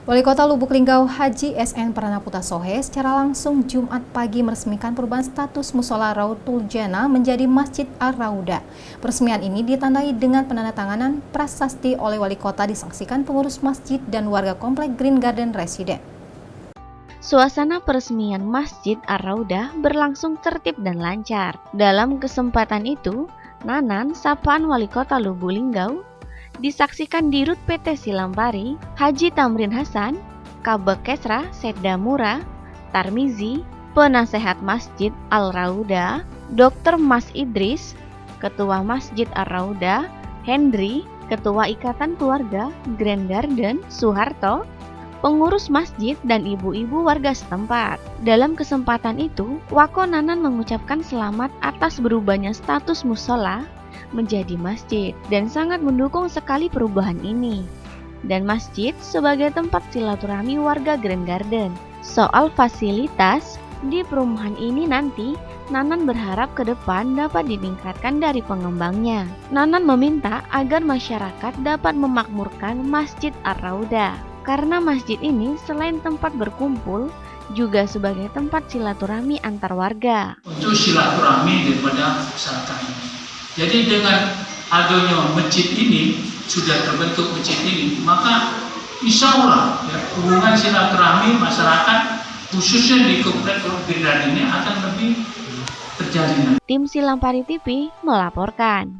Wali Kota Lubuk Linggau Haji SN Pranaputra Sohe secara langsung Jumat pagi meresmikan perubahan status Musola Rautul Jannah menjadi Masjid Ar-Rauda. Peresmian ini ditandai dengan penandatanganan prasasti oleh Wali Kota disaksikan pengurus masjid dan warga komplek Green Garden Resident. Suasana peresmian Masjid Ar-Rauda berlangsung tertib dan lancar. Dalam kesempatan itu, Nanan, sapaan Wali Kota Lubuk Linggau, disaksikan di Rut PT Silampari, Haji Tamrin Hasan, Kabek Kesra Setda Mura, Tarmizi, Penasehat Masjid Al-Rauda, Dr. Mas Idris, Ketua Masjid Ar-Rauda, Hendri, Ketua Ikatan Keluarga Grand Garden, Suharto, pengurus masjid dan ibu-ibu warga setempat. Dalam kesempatan itu, Wako Nanan mengucapkan selamat atas berubahnya status musola menjadi masjid dan sangat mendukung sekali perubahan ini. Dan masjid sebagai tempat silaturahmi warga Grand Garden. Soal fasilitas di perumahan ini nanti, Nanan berharap ke depan dapat ditingkatkan dari pengembangnya. Nanan meminta agar masyarakat dapat memakmurkan Masjid Ar-Rauda, karena masjid ini selain tempat berkumpul, juga sebagai tempat silaturahmi antar warga. Untuk silaturahmi daripada masyarakat ini. Jadi dengan adanya masjid ini, sudah terbentuk masjid ini, maka insya Allah ya, hubungan silaturahmi masyarakat khususnya di komplek Green Garden ini akan lebih terjalin. Tim Silampari TV melaporkan.